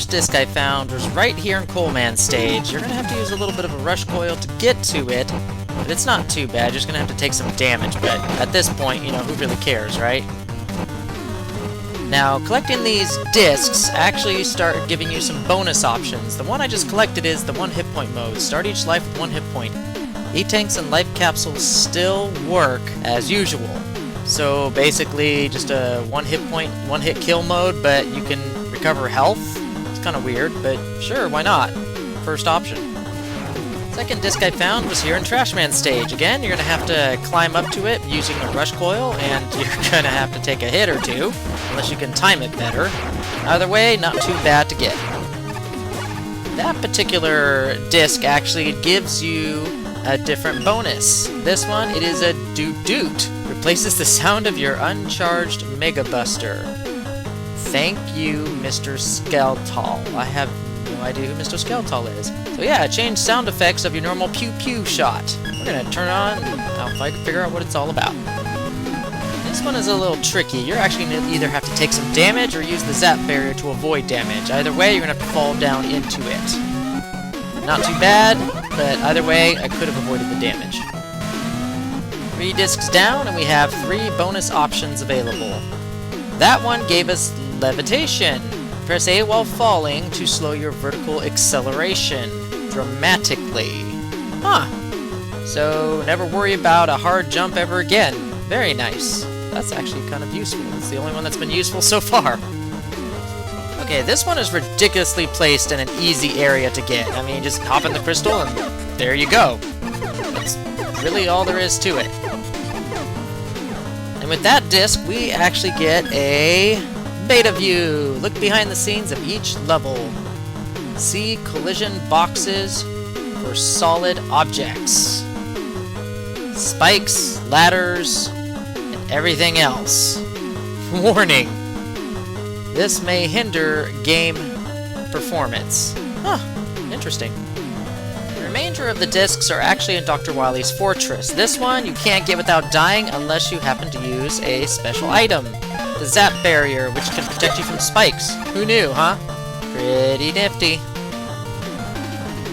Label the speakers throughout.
Speaker 1: first disc I found was right here in Coalman stage. You're going to have to use a little bit of a rush coil to get to it, but it's not too bad. You're just going to have to take some damage, but at this point, you know, who really cares, right? Now, collecting these discs actually start giving you some bonus options. The one I just collected is the 1 hit point mode. Start each life with 1 hit point. E-tanks and life capsules still work as usual. So basically just a 1 hit point, 1 hit kill mode, but you can recover health. It's kind of weird, but sure, why not? First option. Second disc I found was here in Trashman stage. Again, you're going to have to climb up to it using a rush coil, and you're going to have to take a hit or two, unless you can time it better. Either way, not too bad to get. That particular disc actually gives you a different bonus. This one, it is a doot-doot. Replaces the sound of your uncharged Mega Buster. Thank you, Mr. Skeletal. I have no idea who Mr. Skeletal is. So yeah, change sound effects of your normal pew-pew shot. We're gonna turn on, I'll figure out what it's all about. This one is a little tricky. You're actually gonna either have to take some damage or use the zap barrier to avoid damage. Either way, you're gonna have to fall down into it. Not too bad, but either way, I could have avoided the damage. 3 discs down, and we have 3 bonus options available. That one gave us levitation. Press A while falling to slow your vertical acceleration dramatically. Huh. So never worry about a hard jump ever again. Very nice. That's actually kind of useful. It's the only one that's been useful so far. Okay, this one is ridiculously placed in an easy area to get. I mean, just hop in the crystal and there you go. That's really all there is to it. And with that disc, we actually get a beta view. Look behind the scenes of each level. See collision boxes for solid objects. Spikes, ladders, and everything else. Warning. This may hinder game performance. Huh, interesting. The remainder of the discs are actually in Dr. Wily's fortress. This one you can't get without dying unless you happen to use a special item. The zap barrier, which can protect you from spikes. Who knew, huh? Pretty nifty.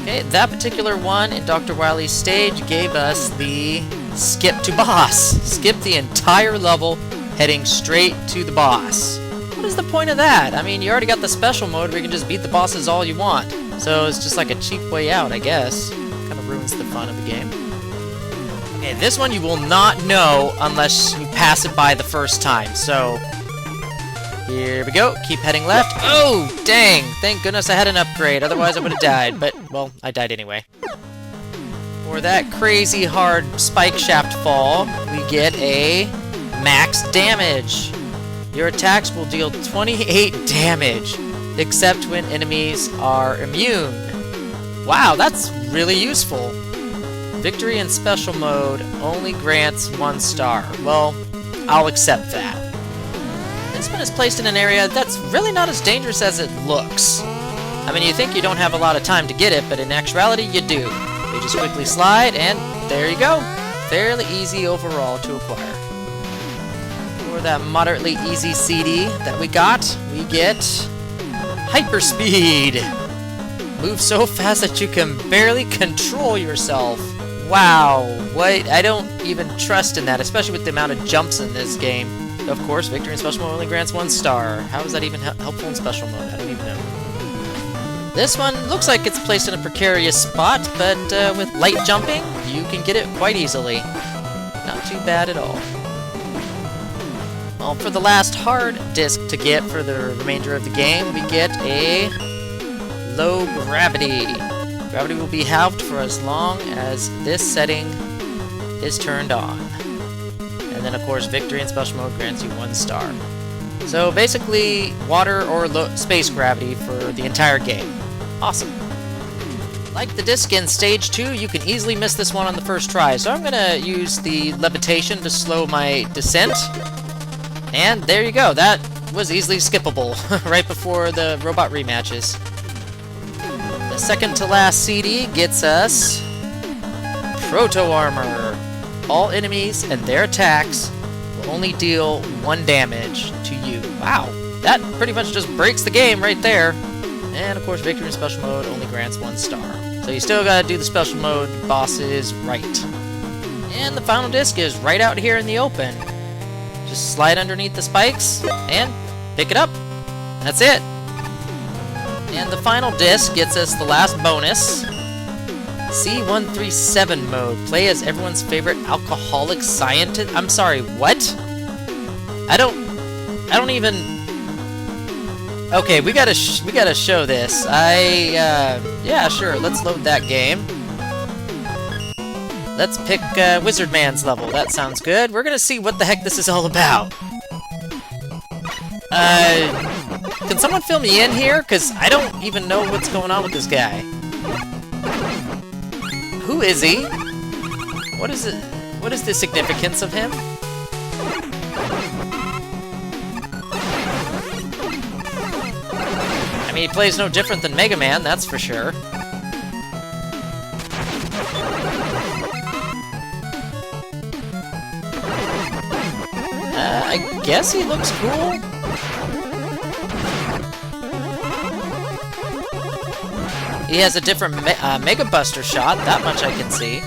Speaker 1: Okay, that particular one in Dr. Wily's stage gave us the skip to boss. Skip the entire level, heading straight to the boss. What is the point of that? I mean, you already got the special mode where you can just beat the bosses all you want. So it's just like a cheap way out, I guess. Kind of ruins the fun of the game. Okay, this one you will not know unless you pass it by the first time. So here we go. Keep heading left. Oh, dang. Thank goodness I had an upgrade. Otherwise I would have died. But, well, I died anyway. For that crazy hard spike shaft fall, we get a max damage. Your attacks will deal 28 damage, except when enemies are immune. Wow, that's really useful. Victory in special mode only grants 1 star. Well, I'll accept that. This one is placed in an area that's really not as dangerous as it looks. I mean, you think you don't have a lot of time to get it, but in actuality, you do. You just quickly slide, and there you go. Fairly easy overall to acquire. For that moderately easy CD that we got, we get Hyperspeed. Move so fast that you can barely control yourself. Wow, what? I don't even trust in that, especially with the amount of jumps in this game. Of course, victory in special mode only grants 1 star. How is that even helpful in special mode? I don't even know. This one looks like it's placed in a precarious spot, but with light jumping, you can get it quite easily. Not too bad at all. Well, for the last hard disc to get for the remainder of the game, we get a low gravity. Gravity will be halved for as long as this setting is turned on. And then, of course, victory in special mode grants you 1 star. So basically, water or space gravity for the entire game. Awesome. Like the disc in Stage 2, you can easily miss this one on the first try, so I'm going to use the levitation to slow my descent. And there you go, that was easily skippable, right before the robot rematches. The second to last CD gets us Proto Armor. All enemies and their attacks will only deal 1 damage to you. Wow, that pretty much just breaks the game right there. And, of course, Victory in Special Mode only grants 1 star. So you still gotta do the Special Mode bosses right. And the final disc is right out here in the open. Just slide underneath the spikes and pick it up. That's it. And the final disc gets us the last bonus. C137 mode. Play as everyone's favorite alcoholic scientist. I'm sorry, what? I don't even... Okay, we gotta show this. Yeah, sure, let's load that game. Let's pick Wizard Man's level. That sounds good. We're gonna see what the heck this is all about. Can someone fill me in here? Because I don't even know what's going on with this guy. Who is he? What is it? What is the significance of him? I mean, he plays no different than Megaman, that's for sure. I guess he looks cool. He has a different Mega Buster shot, that much I can see.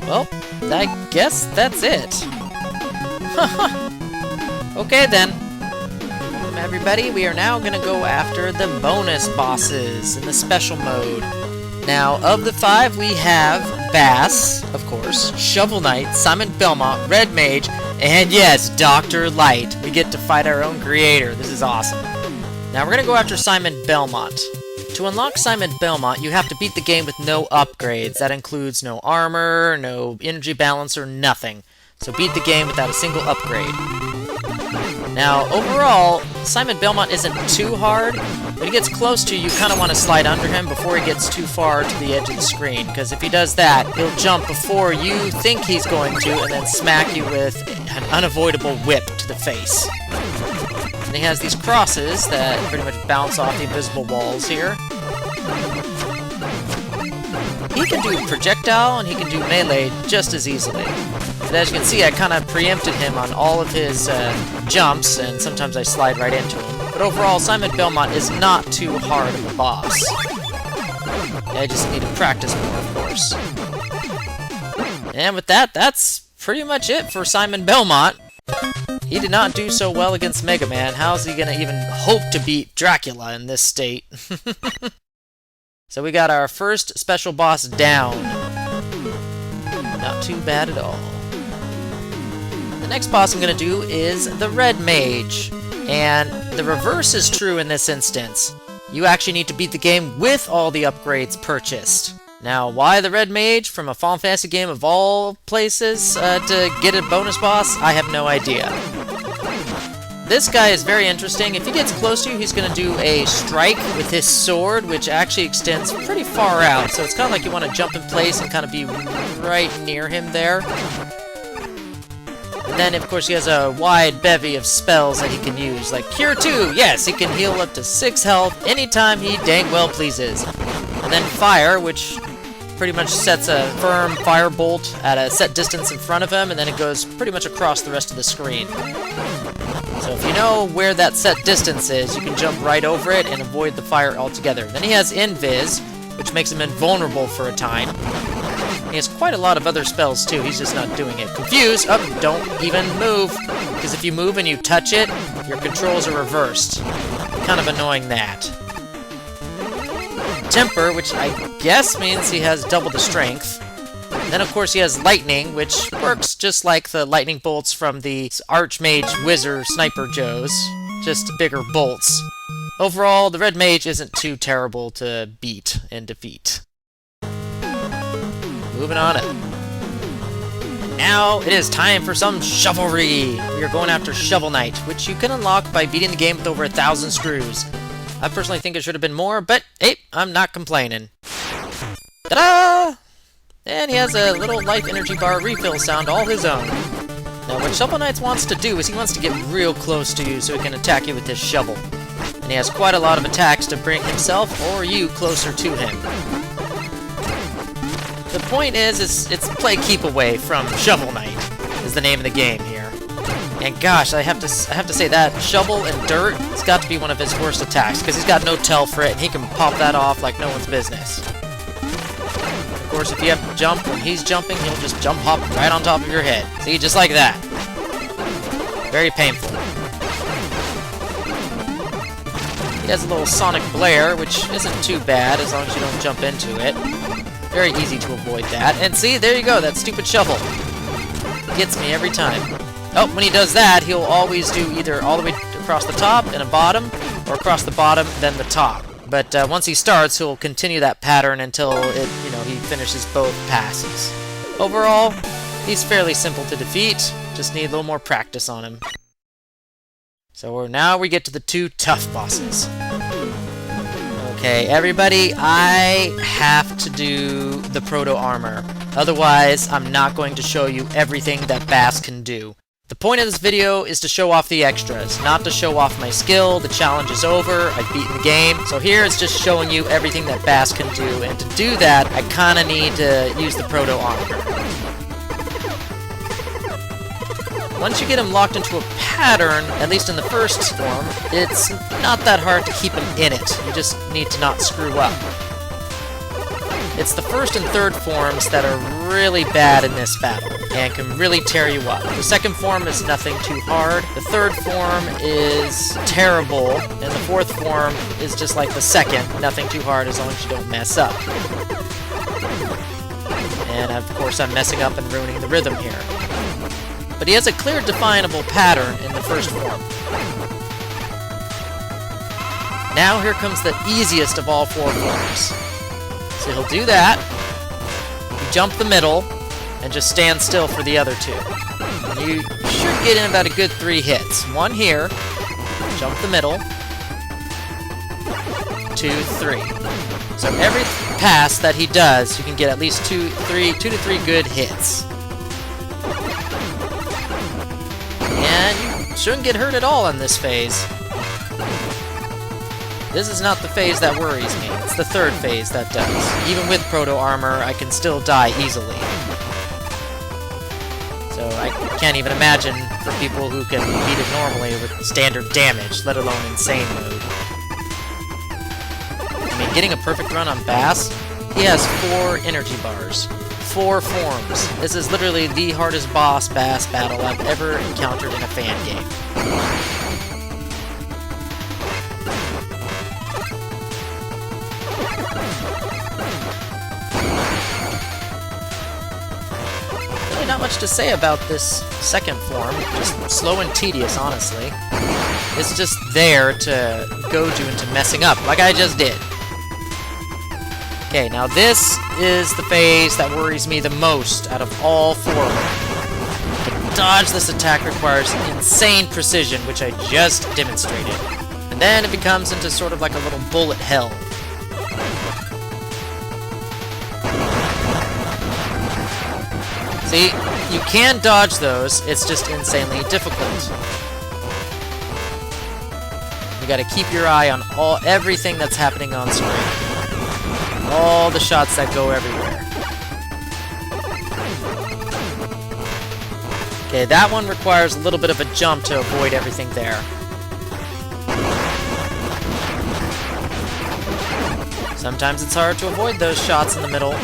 Speaker 1: Well, I guess that's it. Okay then. Everybody, we are now gonna go after the bonus bosses in the special mode. Now, of the 5, we have Bass, of course, Shovel Knight, Simon Belmont, Red Mage, and yes, Dr. Light. We get to fight our own creator. This is awesome. Now, we're gonna go after Simon Belmont. To unlock Simon Belmont, you have to beat the game with no upgrades. That includes no armor, no energy balancer, nothing. So beat the game without a single upgrade. Now, overall, Simon Belmont isn't too hard. When he gets close to you, you kind of want to slide under him before he gets too far to the edge of the screen, because if he does that, he'll jump before you think he's going to, and then smack you with an unavoidable whip to the face. And he has these crosses that pretty much bounce off the invisible walls here. He can do projectile, and he can do melee just as easily. But as you can see, I kind of preempted him on all of his jumps, and sometimes I slide right into him. But overall, Simon Belmont is not too hard of a boss. I just need to practice more, of course. And with that, that's pretty much it for Simon Belmont. He did not do so well against Megaman. How's he gonna even hope to beat Dracula in this state? So we got our first special boss down. Not too bad at all. The next boss I'm going to do is the Red Mage. And the reverse is true in this instance. You actually need to beat the game with all the upgrades purchased. Now, why the Red Mage from a Final Fantasy game of all places to get a bonus boss, I have no idea. This guy is very interesting. If he gets close to you, he's going to do a strike with his sword, which actually extends pretty far out. So it's kind of like you want to jump in place and kind of be right near him there. And then, of course, he has a wide bevy of spells that he can use, like Cure 2. Yes, he can heal up to 6 health anytime he dang well pleases. And then Fire, which pretty much sets a firm firebolt at a set distance in front of him, and then it goes pretty much across the rest of the screen. So if you know where that set distance is, you can jump right over it and avoid the fire altogether. Then he has Invis, which makes him invulnerable for a time. He has quite a lot of other spells too, he's just not doing it. Confuse! Oh, don't even move! Because if you move and you touch it, your controls are reversed. Kind of annoying that. Temper, which I guess means he has double the strength. Then, of course, he has Lightning, which works just like the lightning bolts from the Archmage Wizard Sniper Joes, just bigger bolts. Overall, the Red Mage isn't too terrible to beat and defeat. Moving on up. Now, it is time for some chivalry! We are going after Shovel Knight, which you can unlock by beating the game with over 1,000 screws. I personally think it should have been more, but hey, I'm not complaining. Ta-da! And he has a little life energy bar refill sound all his own. Now what Shovel Knight wants to do is he wants to get real close to you so he can attack you with his shovel. and he has quite a lot of attacks to bring himself or you closer to him. The point is it's play keep away from Shovel Knight, is the name of the game here. And gosh, I have to say that shovel and dirt has got to be one of his worst attacks, because he's got no tell for it, and he can pop that off like no one's business. Of course, if you have to jump when he's jumping, he'll just jump hop right on top of your head. See, just like that. Very painful. He has a little sonic blare, which isn't too bad as long as you don't jump into it. Very easy to avoid that. And see, there you go, that stupid shovel. Gets me every time. Oh, when he does that, he'll always do either all the way across the top and a bottom, or across the bottom, then the top. But once he starts, he'll continue that pattern until he finishes both passes. Overall, he's fairly simple to defeat. Just need a little more practice on him. So now we get to the two tough bosses. Okay, everybody, I have to do the proto armor. Otherwise, I'm not going to show you everything that Bass can do. The point of this video is to show off the extras, not to show off my skill. The challenge is over, I've beaten the game. So here it's just showing you everything that Bass can do, and to do that, I kinda need to use the proto armor. Once you get him locked into a pattern, at least in the first form, it's not that hard to keep him in it. You just need to not screw up. It's the first and third forms that are really bad in this battle, and can really tear you up. The second form is nothing too hard, the third form is terrible, and the fourth form is just like the second, nothing too hard as long as you don't mess up. And of course I'm messing up and ruining the rhythm here. But he has a clear definable pattern in the first form. Now here comes the easiest of all four forms. So he'll do that, you jump the middle, and just stand still for the other two. And you should get in about a good 3 hits. One here, jump the middle, 2, 3. So every pass that he does, you can get at least 2 to 3 good hits. And you shouldn't get hurt at all in this phase. This is not the phase that worries me. It's the third phase that does. Even with proto armor, I can still die easily. So I can't even imagine for people who can beat it normally with standard damage, let alone insane mode. I mean, getting a perfect run on Bass, he has 4 energy bars. 4 forms. This is literally the hardest boss Bass battle I've ever encountered in a fan game. Not much to say about this second form, just slow and tedious, honestly. It's just there to goad you into messing up, like I just did. Okay, now this is the phase that worries me the most out of all 4 of them. To dodge this attack requires insane precision, which I just demonstrated. And then it becomes into sort of like a little bullet hell. See, you can dodge those, it's just insanely difficult. You gotta keep your eye on everything that's happening on screen. All the shots that go everywhere. Okay, that one requires a little bit of a jump to avoid everything there. Sometimes it's hard to avoid those shots in the middle.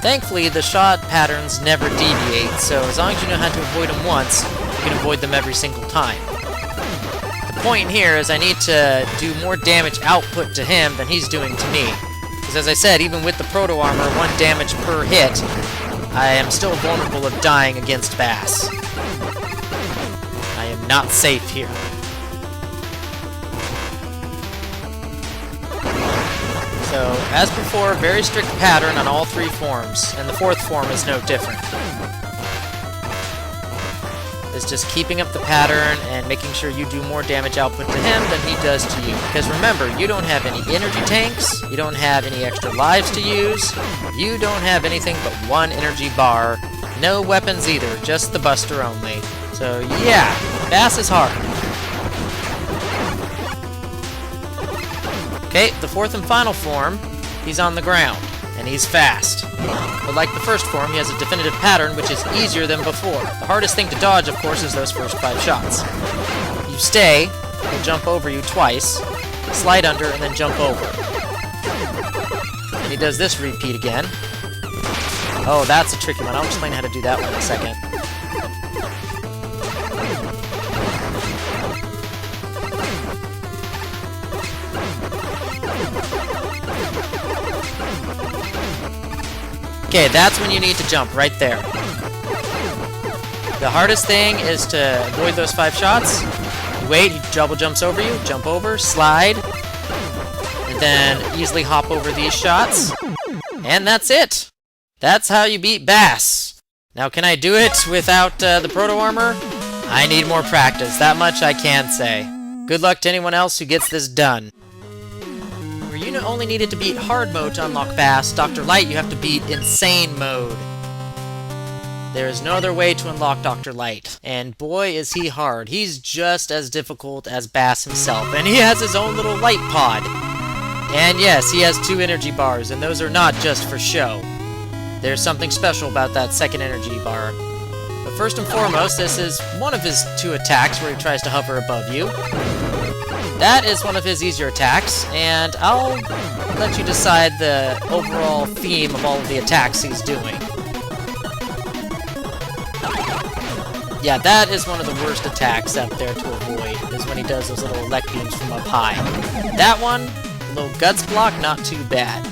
Speaker 1: Thankfully, the shot patterns never deviate, so as long as you know how to avoid them once, you can avoid them every single time. The point here is I need to do more damage output to him than he's doing to me. Because as I said, even with the proto armor, 1 damage per hit, I am still vulnerable of dying against Bass. I am not safe here. So, as before, very strict pattern on all 3 forms, and the 4th form is no different. It's just keeping up the pattern and making sure you do more damage output to him than he does to you. Because remember, you don't have any energy tanks, you don't have any extra lives to use, you don't have anything but 1 energy bar, no weapons either, just the buster only. So yeah, Bass is hard. Okay, the fourth and final form, he's on the ground, and he's fast. But like the first form, he has a definitive pattern, which is easier than before. The hardest thing to dodge, of course, is those first 5 shots. You stay, he'll jump over you twice, slide under, and then jump over. And he does this repeat again. Oh, that's a tricky one. I'll explain how to do that one in a second. Okay, that's when you need to jump, right there. The hardest thing is to avoid those 5 shots. You wait, he double jumps over you, jump over, slide, and then easily hop over these shots. And that's it! That's how you beat Bass. Now, can I do it without the Proto Armor? I need more practice, that much I can say. Good luck to anyone else who gets this done. You only needed to beat Hard Mode to unlock Bass. Dr. Light, you have to beat Insane Mode. There is no other way to unlock Dr. Light. And boy, is he hard. He's just as difficult as Bass himself. And he has his own little light pod. And yes, he has 2 energy bars, and those are not just for show. There's something special about that second energy bar. But first and foremost, this is one of his 2 attacks where he tries to hover above you. That is one of his easier attacks, and I'll let you decide the overall theme of all of the attacks he's doing. Yeah, that is one of the worst attacks out there to avoid, is when he does those little elect beams from up high. That one, a little guts block, not too bad.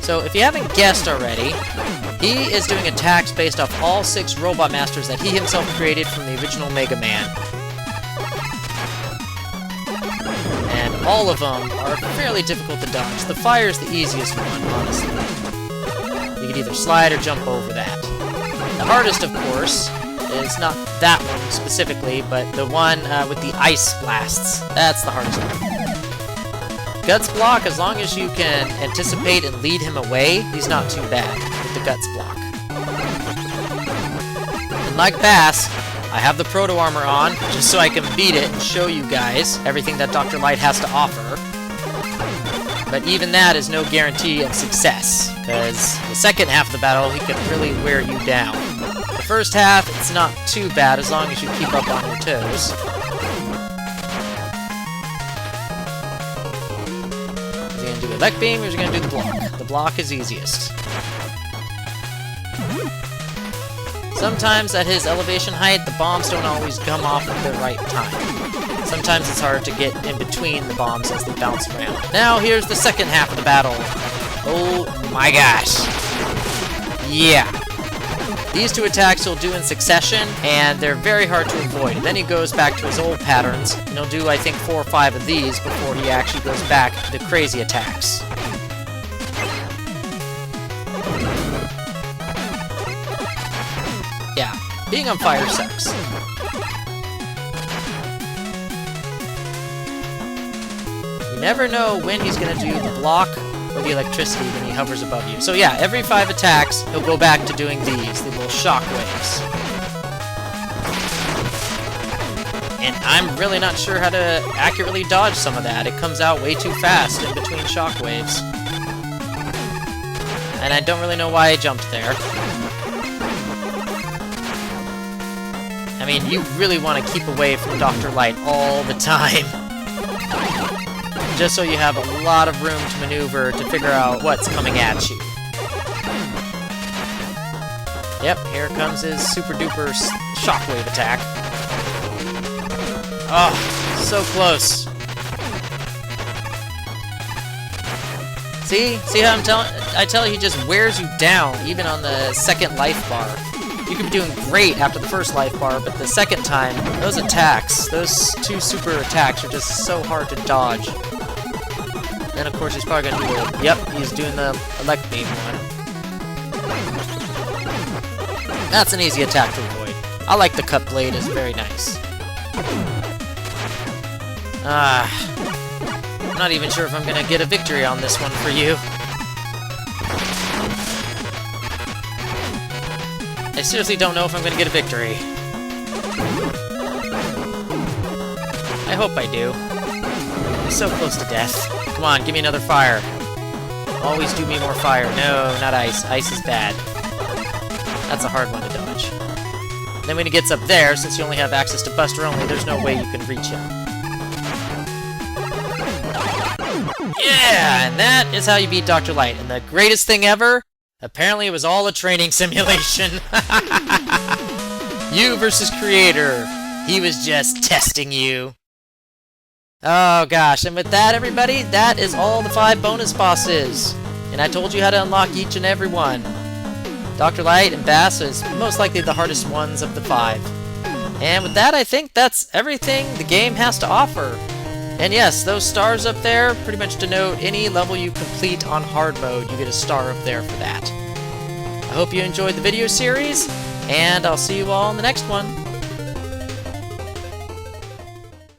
Speaker 1: So, if you haven't guessed already, he is doing attacks based off all 6 Robot Masters that he himself created from the original Megaman. And all of them are fairly difficult to dodge. The fire is the easiest one, honestly. You can either slide or jump over that. The hardest, of course, is not that one specifically, but the one with the ice blasts. That's the hardest one. Guts block, as long as you can anticipate and lead him away, he's not too bad with the Guts block. And like Bass, I have the Proto Armor on, just so I can beat it and show you guys everything that Dr. Light has to offer. But even that is no guarantee of success, because the second half of the battle, he can really wear you down. The first half, it's not too bad as long as you keep up on your toes. Is he going to do Elect Beam, or is he going to do the block? The block is easiest. Sometimes at his elevation height, the bombs don't always come off at the right time. Sometimes it's hard to get in between the bombs as they bounce around. Now here's the second half of the battle. Oh my gosh. Yeah. These 2 attacks he'll do in succession, and they're very hard to avoid. Then he goes back to his old patterns, and he'll do, I think, 4 or 5 of these before he actually goes back to the crazy attacks. Yeah, being on fire sucks. You never know when he's going to do the block or the electricity when he hovers above you. So yeah, every 5 attacks, he'll go back to doing these, the little shock waves. And I'm really not sure how to accurately dodge some of that. It comes out way too fast in between shock waves. And I don't really know why I jumped there. I mean, you really want to keep away from Dr. Light all the time. Just so you have a lot of room to maneuver to figure out what's coming at you. Yep, here comes his super duper shockwave attack. Oh, so close. See how I tell you, he just wears you down, even on the second life bar. You could be doing great after the first life bar, but the second time, those attacks, those 2 super attacks are just so hard to dodge. Then, of course, he's probably going to do the... Yep, he's doing the Elect Beam one. That's an easy attack to avoid. I like the cut blade, it's very nice. I'm not even sure if I'm going to get a victory on this one for you. I seriously don't know if I'm going to get a victory. I hope I do. I'm so close to death. Come on, give me another fire. Always do me more fire. No, not ice. Ice is bad. That's a hard one to dodge. Then when he gets up there, since you only have access to Buster only, there's no way you can reach him. Yeah, and that is how you beat Dr. Light. And the greatest thing ever, apparently it was all a training simulation. You versus Creator. He was just testing you. Oh gosh, and with that everybody, that is all the 5 bonus bosses. And I told you how to unlock each and every one. Dr. Light and Bass is most likely the hardest ones of the 5. And with that, I think that's everything the game has to offer. And yes, those stars up there pretty much denote any level you complete on hard mode. You get a star up there for that. I hope you enjoyed the video series, and I'll see you all in the next one.